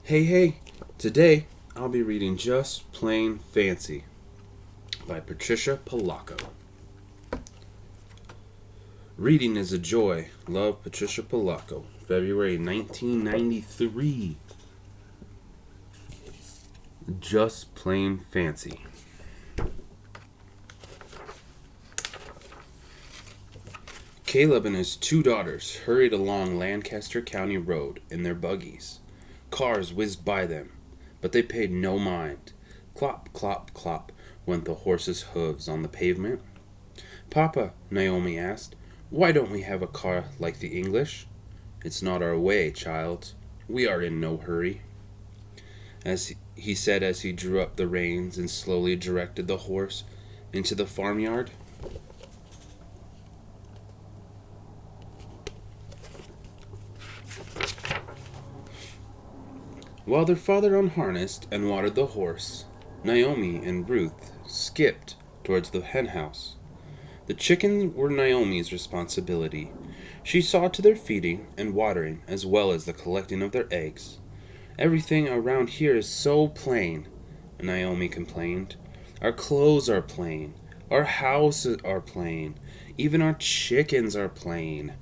Hey, today I'll be reading Just Plain Fancy by Patricia Polacco. Reading is a joy. Love, Patricia Polacco. February 1993. Just Plain Fancy. Caleb and his two daughters hurried along Lancaster County Road in their buggies. Cars whizzed by them, but they paid no mind. Clop, clop, clop went the horses' hooves on the pavement. "Papa," Naomi asked, "why don't we have a car like the English?" "It's not our way, child. We are in no hurry," he said as he drew up the reins and slowly directed the horse into the farmyard. While their father unharnessed and watered the horse, Naomi and Ruth skipped towards the henhouse. The chickens were Naomi's responsibility. She saw to their feeding and watering as well as the collecting of their eggs. "Everything around here is so plain," Naomi complained. "Our clothes are plain. Our houses are plain. Even our chickens are plain.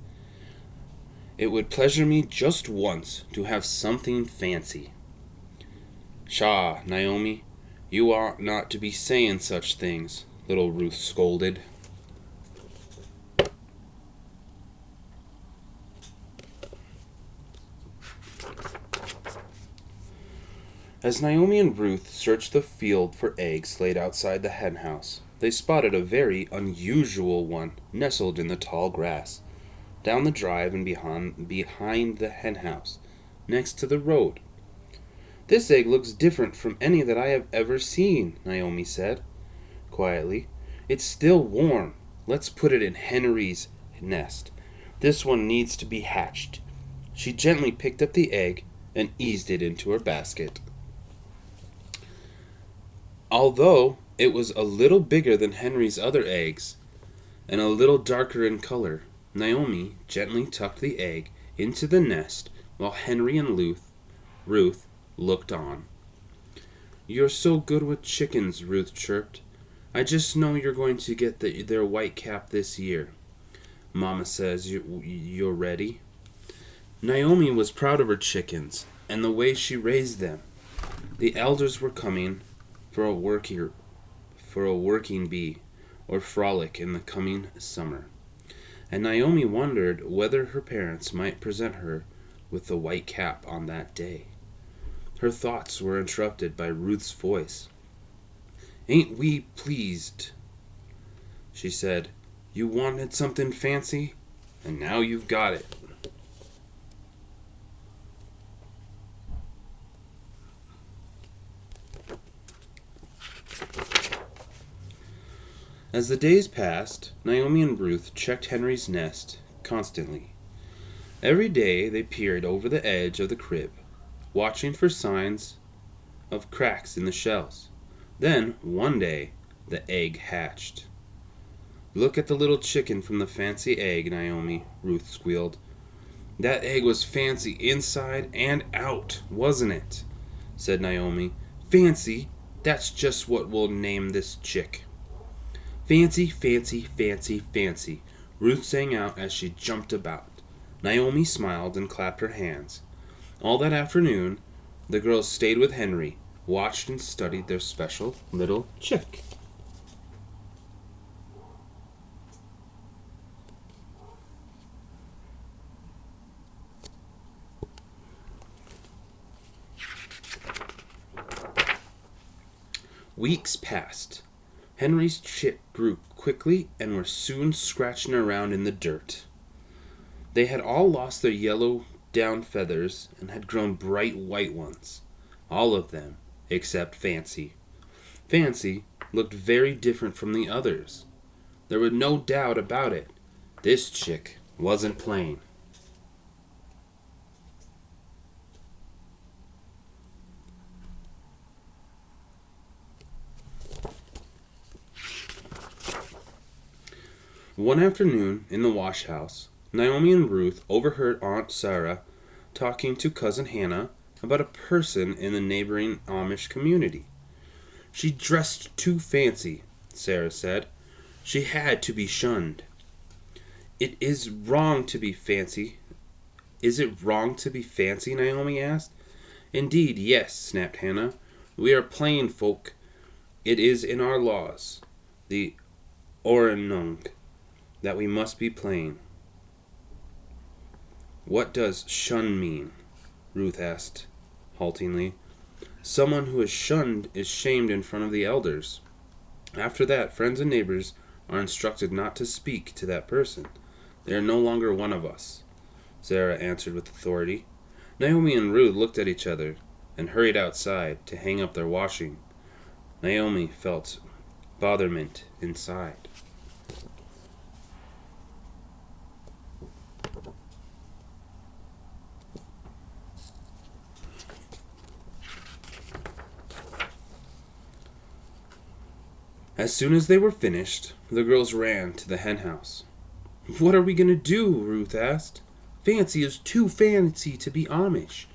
It would pleasure me just once to have something fancy." "Pshaw, Naomi, you ought not to be saying such things," little Ruth scolded. As Naomi and Ruth searched the field for eggs laid outside the henhouse, they spotted a very unusual one nestled in the tall grass, down the drive and behind the henhouse, next to the road. "This egg looks different from any that I have ever seen," Naomi said quietly. "It's still warm. Let's put it in Henry's nest. This one needs to be hatched." She gently picked up the egg and eased it into her basket. Although it was a little bigger than Henry's other eggs and a little darker in color, Naomi gently tucked the egg into the nest while Henry and Ruth looked on. "You're so good with chickens," Ruth chirped. "I just know you're going to get their white cap this year. Mama says you're ready." Naomi was proud of her chickens and the way she raised them. The elders were coming for a working bee or frolic in the coming summer, and Naomi wondered whether her parents might present her with the white cap on that day. Her thoughts were interrupted by Ruth's voice. "Ain't we pleased?" she said. "You wanted something fancy, and now you've got it." As the days passed, Naomi and Ruth checked Henry's nest constantly. Every day they peered over the edge of the crib, watching for signs of cracks in the shells. Then, one day, the egg hatched. "Look at the little chicken from the fancy egg, Naomi," Ruth squealed. "That egg was fancy inside and out, wasn't it?" said Naomi. "Fancy? That's just what we'll name this chick." "Fancy, fancy, fancy, fancy," Ruth sang out as she jumped about. Naomi smiled and clapped her hands. All that afternoon, the girls stayed with Henry, watched and studied their special little chick. Weeks passed. Henry's chick grew quickly and were soon scratching around in the dirt. They had all lost their yellow down feathers and had grown bright white ones. All of them, except Fancy. Fancy looked very different from the others. There was no doubt about it. This chick wasn't plain. One afternoon in the wash house, Naomi and Ruth overheard Aunt Sarah talking to Cousin Hannah about a person in the neighboring Amish community. She dressed too fancy, Sarah said. She had to be shunned. It is wrong to be fancy. Is it wrong to be fancy? Naomi asked. Indeed, yes, snapped Hannah. We are plain folk. It is in our laws, the Oranung, that we must be plain. What does shun mean? Ruth asked, haltingly. Someone who is shunned is shamed in front of the elders. After that, friends and neighbors are instructed not to speak to that person. They are no longer one of us, Sarah answered with authority. Naomi and Ruth looked at each other and hurried outside to hang up their washing. Naomi felt botherment inside. As soon as they were finished, the girls ran to the hen house. What are we going to do? Ruth asked. Fancy is too fancy to be Amish.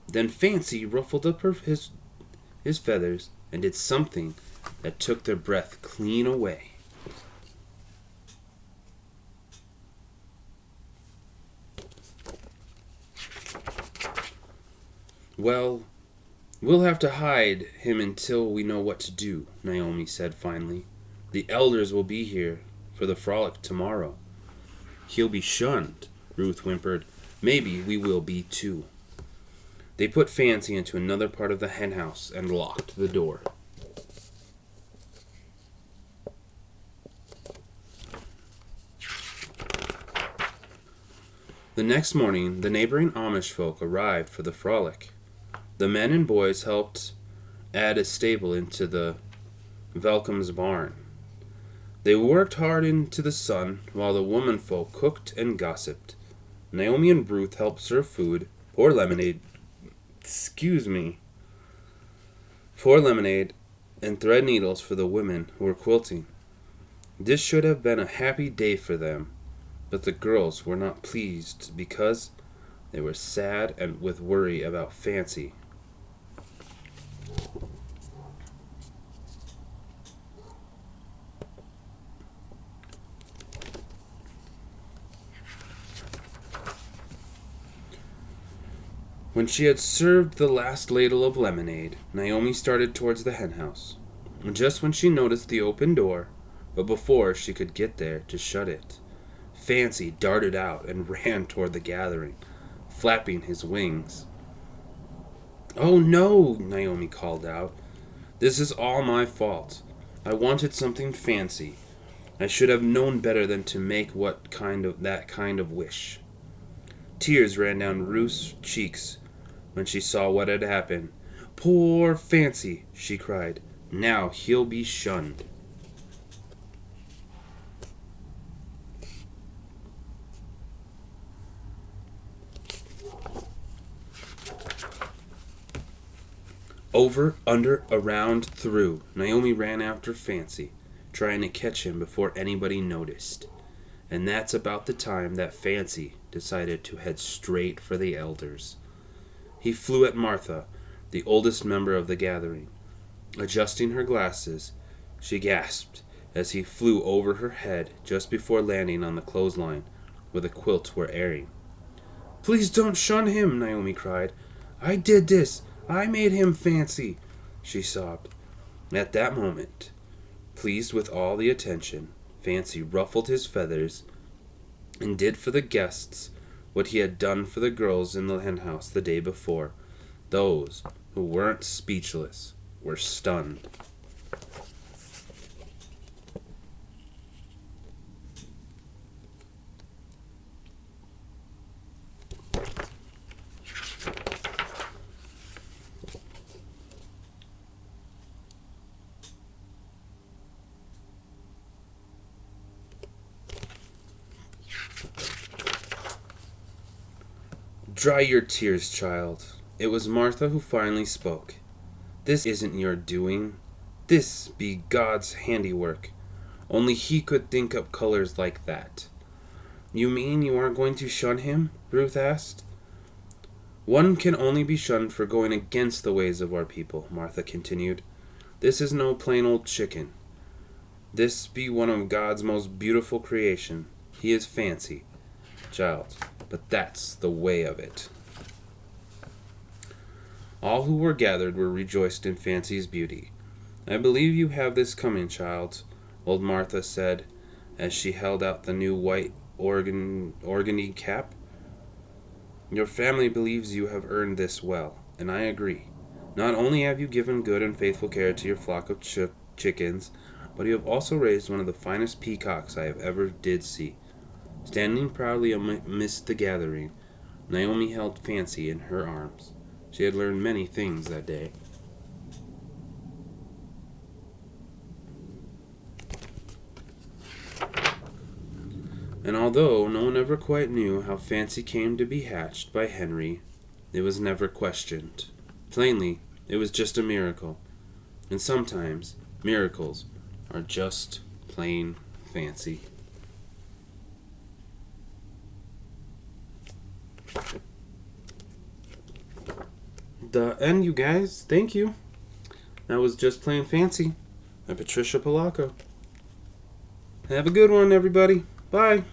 Then Fancy ruffled up his feathers and did something that took their breath clean away. Well, we'll have to hide him until we know what to do, Naomi said finally. The elders will be here for the frolic tomorrow. He'll be shunned, Ruth whimpered. Maybe we will be too. They put Fancy into another part of the hen house and locked the door. The next morning, the neighboring Amish folk arrived for the frolic. The men and boys helped add a stable into the Velkom's barn. They worked hard into the sun while the womenfolk cooked and gossiped. Naomi and Ruth helped serve food, pour lemonade, and thread needles for the women who were quilting. This should have been a happy day for them, but the girls were not pleased because they were sad and with worry about Fancy. When she had served the last ladle of lemonade, Naomi started towards the hen house. Just when she noticed the open door, but before she could get there to shut it, Fancy darted out and ran toward the gathering, flapping his wings. Oh no, Naomi called out. This is all my fault. I wanted something fancy. I should have known better than to make that kind of wish. Tears ran down Ruth's cheeks when she saw what had happened. Poor Fancy, she cried. Now he'll be shunned. Over, under, around, through, Naomi ran after Fancy, trying to catch him before anybody noticed. And that's about the time that Fancy decided to head straight for the elders. He flew at Martha, the oldest member of the gathering. Adjusting her glasses, she gasped as he flew over her head just before landing on the clothesline where the quilts were airing. Please don't shun him, Naomi cried. I did this. I made him Fancy, she sobbed. At that moment, pleased with all the attention, Fancy ruffled his feathers and did for the guests what he had done for the girls in the hen house the day before. Those who weren't speechless were stunned. Dry your tears, child. It was Martha who finally spoke. This isn't your doing. This be God's handiwork. Only He could think up colors like that. You mean you aren't going to shun him? Ruth asked. One can only be shunned for going against the ways of our people, Martha continued. This is no plain old chicken. This be one of God's most beautiful creation. He is fancy, child, but that's the way of it. All who were gathered were rejoiced in Fancy's beauty. I believe you have this coming, child, old Martha said, as she held out the new white organdy cap. Your family believes you have earned this well, and I agree. Not only have you given good and faithful care to your flock of chickens, but you have also raised one of the finest peacocks I have ever did see. Standing proudly amidst the gathering, Naomi held Fancy in her arms. She had learned many things that day. And although no one ever quite knew how Fancy came to be hatched by Henry, it was never questioned. Plainly, it was just a miracle. And sometimes, miracles are just plain fancy. The end, you guys. Thank you. That was Just Plain Fancy by Patricia Polacco. Have a good one, everybody. Bye.